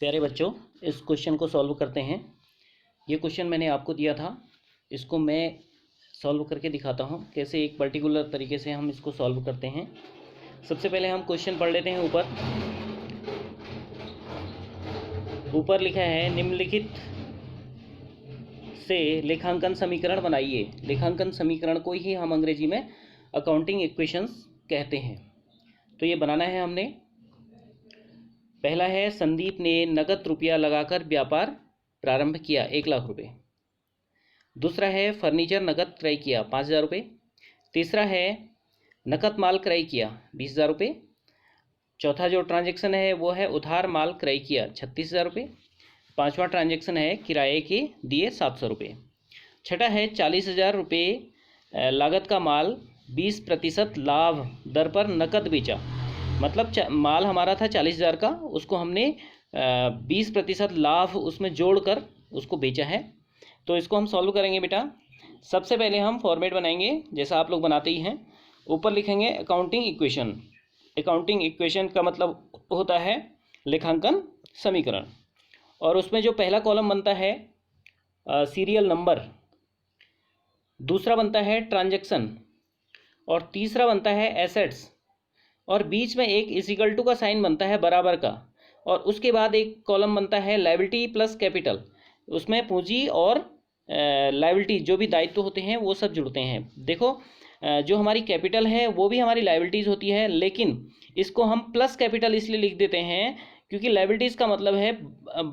प्यारे बच्चों, इस क्वेश्चन को सॉल्व करते हैं। ये क्वेश्चन मैंने आपको दिया था, इसको मैं सॉल्व करके दिखाता हूँ कैसे एक पर्टिकुलर तरीके से हम इसको सॉल्व करते हैं। सबसे पहले हम क्वेश्चन पढ़ लेते हैं। ऊपर लिखा है निम्नलिखित से लेखांकन समीकरण बनाइए। लेखांकन समीकरण को ही हम अंग्रेजी में अकाउंटिंग इक्वेशंस कहते हैं। तो ये बनाना है हमने। पहला है, संदीप ने नगद रुपया लगाकर व्यापार प्रारंभ किया 1,00,000 रुपये। दूसरा है, फर्नीचर नगद क्रय किया 5,000 रुपये। तीसरा है, नकद माल क्रय किया 20,000 रुपये। चौथा जो ट्रांजैक्शन है वो है उधार माल क्रय किया 36,000 रुपये। पाँचवा ट्रांजैक्शन है किराए के दिए 700 रुपये। छठा है 40,000 रुपये लागत का माल 20% लाभ दर पर नकद बेचा। मतलब माल हमारा था 40,000 का, उसको हमने 20% लाभ उसमें जोड़कर उसको बेचा है। तो इसको हम सॉल्व करेंगे बेटा। सबसे पहले हम फॉर्मेट बनाएंगे जैसा आप लोग बनाते ही हैं। ऊपर लिखेंगे अकाउंटिंग इक्वेशन। अकाउंटिंग इक्वेशन का मतलब होता है लेखांकन समीकरण। और उसमें जो पहला कॉलम बनता है सीरियल नंबर, दूसरा बनता है ट्रांजैक्शन, और तीसरा बनता है एसेट्स, और बीच में एक इक्वल टू का साइन बनता है बराबर का। और उसके बाद एक कॉलम बनता है लायबिलिटी प्लस कैपिटल। उसमें पूंजी और लायबिलिटी जो भी दायित्व होते हैं वो सब जुड़ते हैं। देखो, जो हमारी कैपिटल है वो भी हमारी लायबिलिटीज़ होती है, लेकिन इसको हम प्लस कैपिटल इसलिए लिख देते हैं क्योंकि लायबिलिटीज़ का मतलब है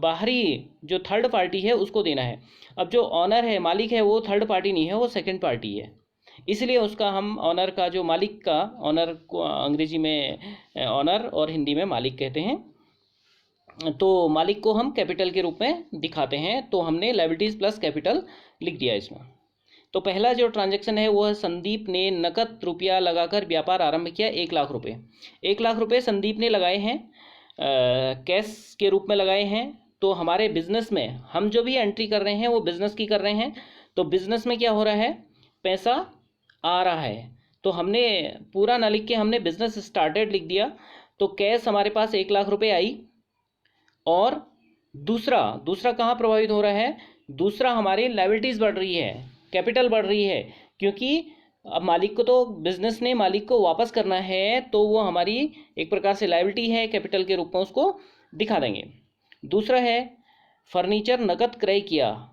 बाहरी जो थर्ड पार्टी है उसको देना है। अब जो ऑनर है, मालिक है, वो थर्ड पार्टी नहीं है, वो सेकेंड पार्टी है, इसलिए उसका हम ऑनर का जो मालिक का, ऑनर को अंग्रेजी में ऑनर और हिंदी में मालिक कहते हैं, तो मालिक को हम कैपिटल के रूप में दिखाते हैं। तो हमने लायबिलिटीज़ प्लस कैपिटल लिख दिया इसमें। तो पहला जो ट्रांजैक्शन है वो है, संदीप ने नकद रुपया लगाकर व्यापार आरंभ किया 1,00,000 रुपये। 1,00,000 रुपये संदीप ने लगाए हैं, कैश के रूप में लगाए हैं। तो हमारे बिजनेस में हम जो भी एंट्री कर रहे हैं वो बिजनेस की कर रहे हैं। तो बिजनेस में क्या हो रहा है, पैसा आ रहा है। तो हमने पूरा ना लिख के हमने बिजनेस स्टार्टेड लिख दिया। तो कैश हमारे पास 1,00,000 रुपये आई। और दूसरा कहाँ प्रभावित हो रहा है, दूसरा हमारी लायबिलिटीज़ बढ़ रही है, कैपिटल बढ़ रही है, क्योंकि अब मालिक को तो बिजनेस ने मालिक को वापस करना है, तो वो हमारी एक प्रकार से लायबिलिटी है, कैपिटल के रूप में उसको दिखा देंगे। दूसरा है फर्नीचर नकद क्रय किया।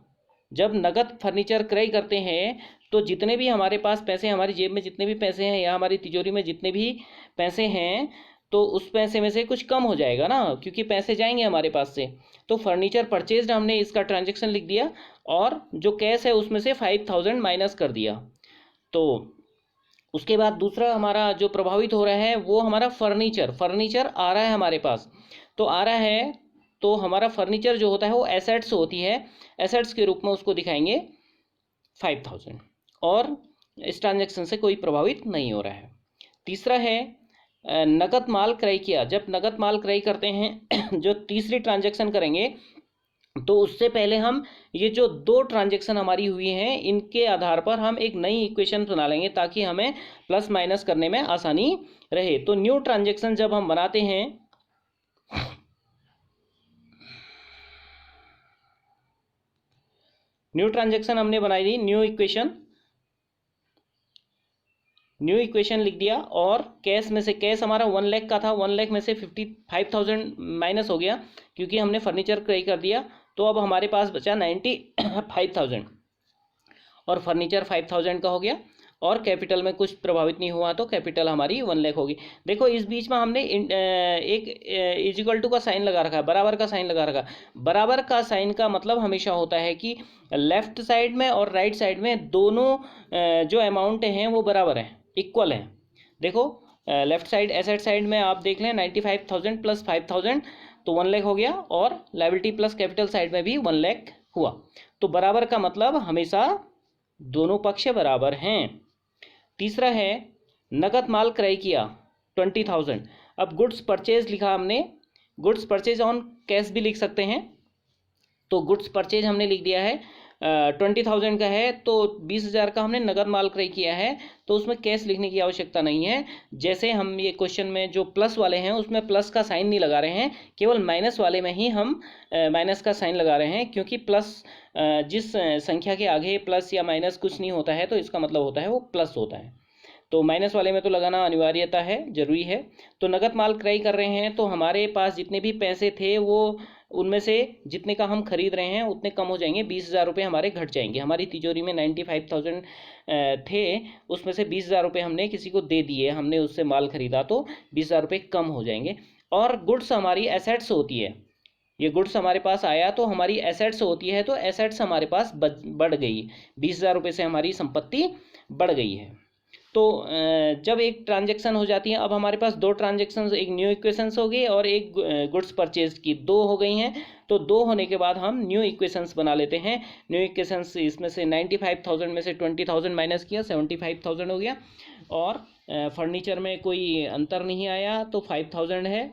जब नकद फर्नीचर क्रय करते हैं तो जितने भी हमारे पास पैसे, हमारी जेब में जितने भी पैसे हैं या हमारी तिजोरी में जितने भी पैसे हैं, तो उस पैसे में से कुछ कम हो जाएगा ना, क्योंकि पैसे जाएंगे हमारे पास से। तो फर्नीचर परचेज्ड हमने इसका ट्रांजैक्शन लिख दिया, और जो कैश है उसमें से 5,000 माइनस कर दिया। तो उसके बाद दूसरा हमारा जो प्रभावित हो रहा है वो हमारा फर्नीचर आ रहा है हमारे पास। तो आ रहा है तो हमारा फर्नीचर जो होता है वो एसेट्स होती है, एसेट्स के रूप में उसको दिखाएंगे 5,000, और इस ट्रांजैक्शन से कोई प्रभावित नहीं हो रहा है। तीसरा है नकद माल क्रय किया। जब नकद माल क्रय करते हैं जो तीसरी ट्रांजैक्शन करेंगे, तो उससे पहले हम ये जो दो ट्रांजैक्शन हमारी हुई हैं इनके आधार पर हम एक नई इक्वेशन बना लेंगे ताकि हमें प्लस माइनस करने में आसानी रहे। तो न्यू ट्रांजैक्शन जब हम बनाते हैं, न्यू ट्रांजैक्शन हमने बनाई थी, न्यू इक्वेशन लिख दिया। और कैश में से, कैश हमारा 1,00,000 का था, 1,00,000 में से 55,000 माइनस हो गया क्योंकि हमने फर्नीचर क्रय कर दिया। तो अब हमारे पास बचा 95,000, और फर्नीचर 5,000 का हो गया, और कैपिटल में कुछ प्रभावित नहीं हुआ, तो कैपिटल हमारी 1,00,000 होगी। देखो, इस बीच में हमने एक इक्वल टू का साइन लगा रखा है, बराबर का साइन लगा रखा है। बराबर का साइन का मतलब हमेशा होता है कि लेफ्ट साइड में और राइट साइड में दोनों जो अमाउंट हैं वो बराबर हैं, इक्वल हैं। देखो, लेफ्ट साइड एसेट साइड में आप देख लें 95,000 प्लस 5,000 तो 1,00,000 हो गया, और लायबिलिटी प्लस कैपिटल साइड में भी 1,00,000 हुआ। तो बराबर का मतलब हमेशा दोनों पक्ष बराबर हैं। तीसरा है नकद माल क्रय किया 20,000। अब गुड्स परचेज लिखा हमने, गुड्स परचेज ऑन कैश भी लिख सकते हैं। तो गुड्स परचेज हमने लिख दिया है 20,000 का है तो 20,000 का हमने नगद माल क्रय किया है, तो उसमें कैश लिखने की आवश्यकता नहीं है। जैसे हम ये क्वेश्चन में जो प्लस वाले हैं उसमें प्लस का साइन नहीं लगा रहे हैं, केवल माइनस वाले में ही हम माइनस का साइन लगा रहे हैं, क्योंकि प्लस जिस संख्या के आगे प्लस या माइनस कुछ नहीं होता है तो इसका मतलब होता है वो प्लस होता है। तो माइनस वाले में तो लगाना अनिवार्यता है, जरूरी है। तो नगद माल क्रय कर रहे हैं तो हमारे पास जितने भी पैसे थे वो उनमें से जितने का हम खरीद रहे हैं उतने कम हो जाएंगे, 20,000 रुपये हमारे घट जाएंगे। हमारी तिजोरी में 95,000 थे, उसमें से 20,000 रुपये हमने किसी को दे दिए, हमने उससे माल खरीदा तो 20,000 रुपये कम हो जाएंगे। और गुड्स हमारी एसेट्स होती है, ये गुड्स हमारे पास आया तो हमारी एसेट्स होती है, तो एसेट्स हमारे पास बढ़ गई, 20,000 रुपये से हमारी संपत्ति बढ़ गई है। तो जब एक ट्रांजैक्शन हो जाती है, अब हमारे पास दो ट्रांजैक्शंस, एक न्यू इक्वेशंस हो गई और एक गुड्स परचेज की, दो हो गई हैं। तो दो होने के बाद हम न्यू इक्वेशंस बना लेते हैं। न्यू इक्वेशंस, इसमें से 95,000 में से 20,000 माइनस किया, 75,000 हो गया। और फर्नीचर में कोई अंतर नहीं आया तो 5,000 है,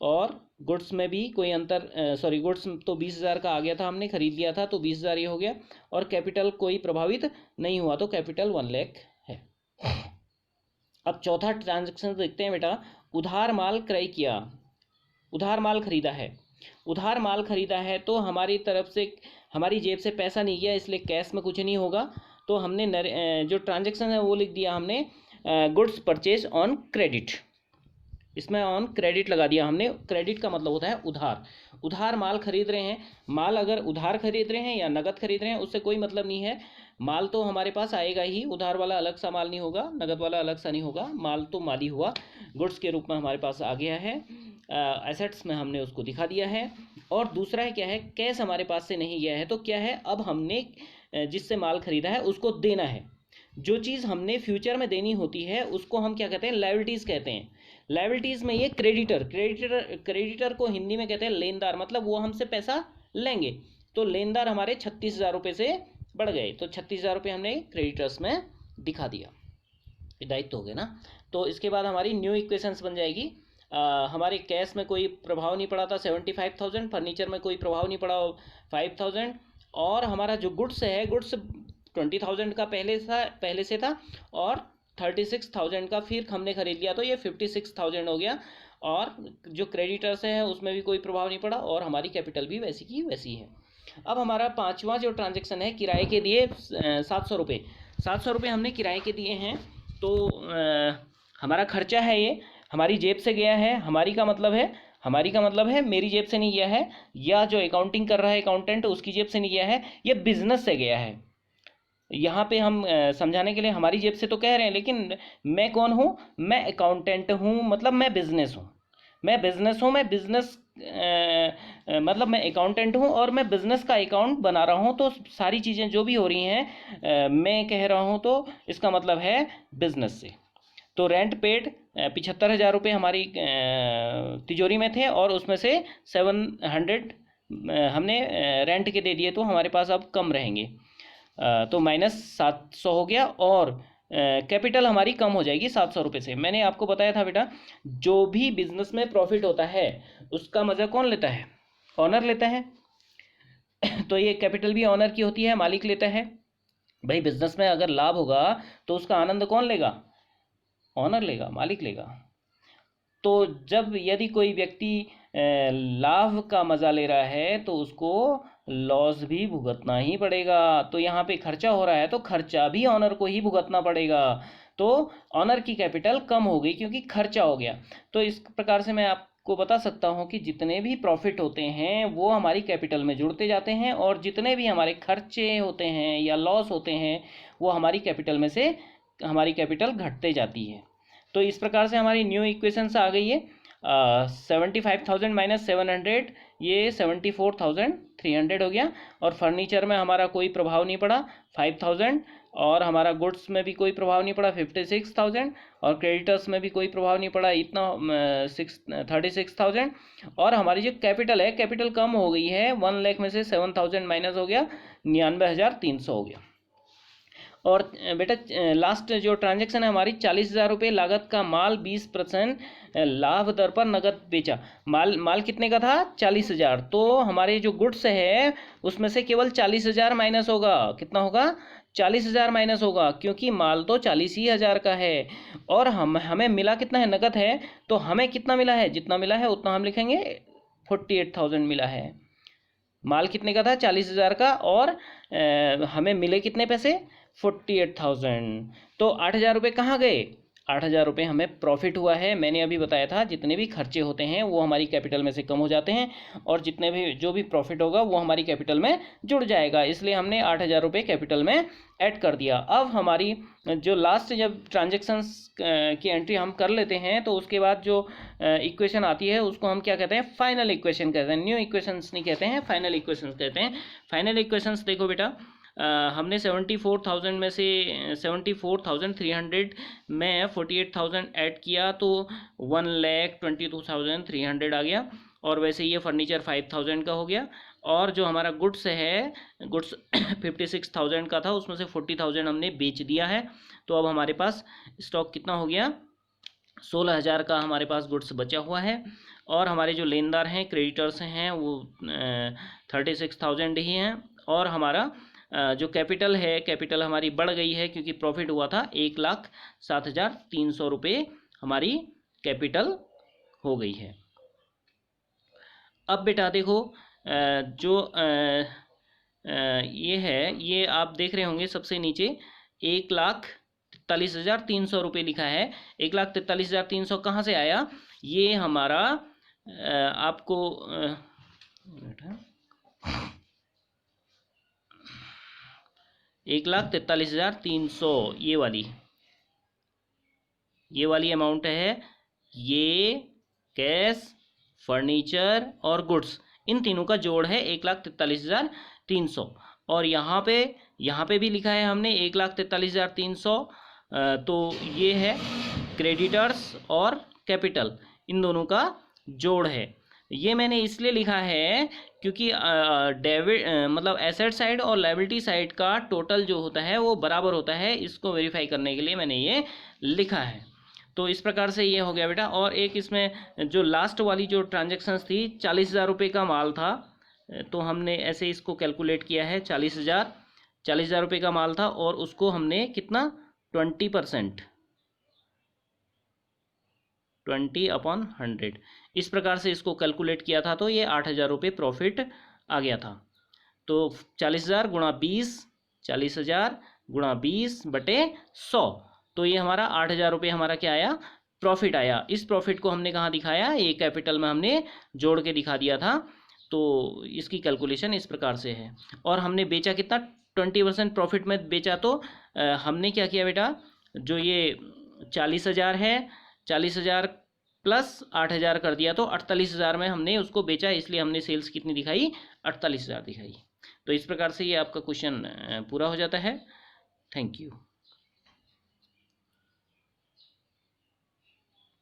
और गुड्स में भी कोई अंतर, सॉरी गुड्स तो 20,000 का आ गया था, हमने खरीद लिया था तो 20,000 ये हो गया। और कैपिटल कोई प्रभावित नहीं हुआ तो कैपिटल 1 लाख है। अब चौथा ट्रांजैक्शन देखते हैं बेटा। उधार माल क्रय किया, उधार माल खरीदा है। उधार माल खरीदा है तो हमारी तरफ से, हमारी जेब से पैसा नहीं गया, इसलिए कैश में कुछ नहीं होगा। तो हमने जो ट्रांजैक्शन है वो लिख दिया हमने गुड्स परचेज ऑन क्रेडिट, इसमें ऑन क्रेडिट लगा दिया हमने। क्रेडिट का मतलब होता है उधार। उधार माल खरीद रहे हैं, माल अगर उधार खरीद रहे हैं या नगद खरीद रहे हैं उससे कोई मतलब नहीं है, माल तो हमारे पास आएगा ही। उधार वाला अलग सा माल नहीं होगा, नगद वाला अलग सा नहीं होगा, माल तो माल ही हुआ, गुड्स के रूप में हमारे पास आ गया है, एसेट्स में हमने उसको दिखा दिया है। और दूसरा है क्या है, कैश हमारे पास से नहीं गया है, तो क्या है, अब हमने जिससे माल खरीदा है उसको देना है। जो चीज़ हमने फ्यूचर में देनी होती है उसको हम क्या कहते हैं, लायबिलिटीज़ कहते हैं। लायबिलिटीज़ में ये क्रेडिटर को हिंदी में कहते हैं लेनदार, मतलब वो हमसे पैसा लेंगे। तो लेनदार हमारे 36,000 रुपये से बढ़ गए, तो 36,000 रुपये हमने क्रेडिटर्स में दिखा दिया, दायित्व हो गया ना। तो इसके बाद हमारी न्यू इक्वेशंस बन जाएगी। हमारे कैश में कोई प्रभाव नहीं पड़ा था 75,000, फर्नीचर में कोई प्रभाव नहीं पड़ा 5,000, और हमारा जो गुड्स है, गुड्स 20,000 का पहले से था, और 36,000 का फिर हमने खरीद लिया तो ये 56,000 हो गया। और जो क्रेडिटर्स हैं उसमें भी कोई प्रभाव नहीं पड़ा, और हमारी कैपिटल भी वैसी की वैसी है। अब हमारा पांचवा जो ट्रांजैक्शन है, किराए के दिए 700 रुपये, 700 रुपये हमने किराए के दिए हैं। तो हमारा खर्चा है, ये हमारी जेब से गया है। हमारी का मतलब है मेरी जेब से नहीं गया है, या जो अकाउंटिंग कर रहा है अकाउंटेंट उसकी जेब से नहीं गया है, ये बिजनेस से गया है। यहाँ पे हम समझाने के लिए हमारी जेब से तो कह रहे हैं, लेकिन मैं कौन हूँ, मैं अकाउंटेंट हूँ, मतलब मैं बिजनेस हूँ, मतलब मैं अकाउंटेंट हूँ और मैं बिजनेस का अकाउंट बना रहा हूँ। तो सारी चीज़ें जो भी हो रही हैं मैं कह रहा हूँ, तो इसका मतलब है बिजनेस से। तो रेंट पेड 75,000 रुपये हमारी तिजोरी में थे, और उसमें से 700 हमने रेंट के दे दिए, तो हमारे पास अब कम रहेंगे। तो -700 हो गया, और कैपिटल हमारी कम हो जाएगी 700 रुपये से। मैंने आपको बताया था बेटा, जो भी बिजनेस में प्रॉफिट होता है उसका मज़ा कौन लेता है, ऑनर लेता है। तो ये कैपिटल भी ऑनर की होती है, मालिक लेता है। भाई बिजनेस में अगर लाभ होगा तो उसका आनंद कौन लेगा, ऑनर लेगा, मालिक लेगा। तो जब यदि कोई व्यक्ति लाभ का मज़ा ले रहा है तो उसको लॉस भी भुगतना ही पड़ेगा। तो यहाँ पे खर्चा हो रहा है तो खर्चा भी ऑनर को ही भुगतना पड़ेगा। तो ऑनर की कैपिटल कम हो गई क्योंकि खर्चा हो गया। तो इस प्रकार से मैं आपको बता सकता हूँ कि जितने भी प्रॉफिट होते हैं वो हमारी कैपिटल में जुड़ते जाते हैं, और जितने भी हमारे खर्चे होते हैं या लॉस होते हैं वो हमारी कैपिटल में से हमारी कैपिटल घटते जाती है। तो इस प्रकार से हमारी न्यू इक्वेशंस आ गई है। 75,000 माइनस 700 ये 74,300 हो गया। और फर्नीचर में हमारा कोई प्रभाव नहीं पड़ा 5,000, और हमारा गुड्स में भी कोई प्रभाव नहीं पड़ा 56,000, और क्रेडिटर्स में भी कोई प्रभाव नहीं पड़ा इतना 36,000। और हमारी जो कैपिटल है, कैपिटल कम हो गई है, 1 लाख में से 7,000 माइनस हो गया 99,300 हो गया। और बेटा लास्ट जो ट्रांजैक्शन है हमारी 40,000 रुपये लागत का माल 20% लाभ दर पर नगद बेचा। माल कितने का था? 40,000। तो हमारे जो गुड्स है उसमें से केवल 40,000 माइनस होगा। कितना होगा? 40,000 माइनस होगा, क्योंकि माल तो 40,000 का है और हमें मिला कितना है? नगद है। तो हमें कितना मिला है? जितना मिला है उतना हम लिखेंगे 48,000 मिला है। माल कितने का था? 40,000 का, और हमें मिले कितने पैसे? 48,000। तो 8,000 रुपये कहाँ गए? 8,000 रुपये हमें प्रॉफिट हुआ है। मैंने अभी बताया था जितने भी खर्चे होते हैं वो हमारी कैपिटल में से कम हो जाते हैं और जितने भी जो भी प्रॉफिट होगा वो हमारी कैपिटल में जुड़ जाएगा, इसलिए हमने 8,000 रुपये कैपिटल में ऐड कर दिया। अब हमारी जो लास्ट जब ट्रांजेक्शन्स की एंट्री हम कर लेते हैं तो उसके बाद जो इक्वेशन आती है उसको हम क्या कहते हैं? फाइनल इक्वेशन कहते हैं। न्यू इक्वेशंस नहीं कहते हैं, फाइनल इक्वेशंस कहते हैं। फाइनल इक्वेशंस देखो बेटा, हमने 74,000 में से 74,300 में 48,000 ऐड किया तो 1,22,300 आ गया। और वैसे ये फर्नीचर 5,000 का हो गया। और जो हमारा गुड्स है, गुड्स 56,000 का था, उसमें से 40,000 हमने बेच दिया है। तो अब हमारे पास स्टॉक कितना हो गया? 16,000 का हमारे पास गुड्स बचा हुआ है। और हमारे जो लेनदार हैं, क्रेडिटर्स हैं, वो 36,000 ही हैं। और हमारा जो कैपिटल है, कैपिटल हमारी बढ़ गई है क्योंकि प्रॉफिट हुआ था। 1,07,300 रुपये हमारी कैपिटल हो गई है। अब बेटा देखो, जो ये है, ये आप देख रहे होंगे सबसे नीचे 1,43,300 रुपये लिखा है। 1,43,300 कहाँ से आया? ये हमारा आपको 1,43,300 ये वाली अमाउंट है। ये कैश, फर्नीचर और गुड्स, इन तीनों का जोड़ है 1,43,300। और यहाँ पे भी लिखा है हमने 1,43,300। तो ये है क्रेडिटर्स और कैपिटल, इन दोनों का जोड़ है। ये मैंने इसलिए लिखा है क्योंकि डेबिट मतलब एसेट साइड और लायबिलिटी साइड का टोटल जो होता है वो बराबर होता है। इसको वेरीफाई करने के लिए मैंने ये लिखा है। तो इस प्रकार से ये हो गया बेटा। और एक इसमें जो लास्ट वाली जो ट्रांजेक्शन्स थी, 40,000 रुपये का माल था, तो हमने ऐसे इसको कैलकुलेट किया है। 40,000 रुपये का माल था और उसको हमने कितना? 20%, 20/100, इस प्रकार से इसको कैलकुलेट किया था। तो ये 8,000 रुपये प्रॉफिट आ गया था। तो 40,000 गुणा 20, 40,000 गुणा 20/100, तो ये हमारा 8,000 रुपये हमारा क्या आया? प्रॉफिट आया। इस प्रॉफिट को हमने कहाँ दिखाया? ये कैपिटल में हमने जोड़ के दिखा दिया था। तो इसकी कैलकुलेशन इस प्रकार से है। और हमने बेचा कितना? 20% प्रॉफिट में बेचा। तो हमने क्या किया बेटा? जो ये 40,000 है, 40,000 प्लस 8,000 कर दिया, तो 48,000 में हमने उसको बेचा, इसलिए हमने सेल्स कितनी दिखाई? 48,000 दिखाई। तो इस प्रकार से ये आपका क्वेश्चन पूरा हो जाता है। Thank you.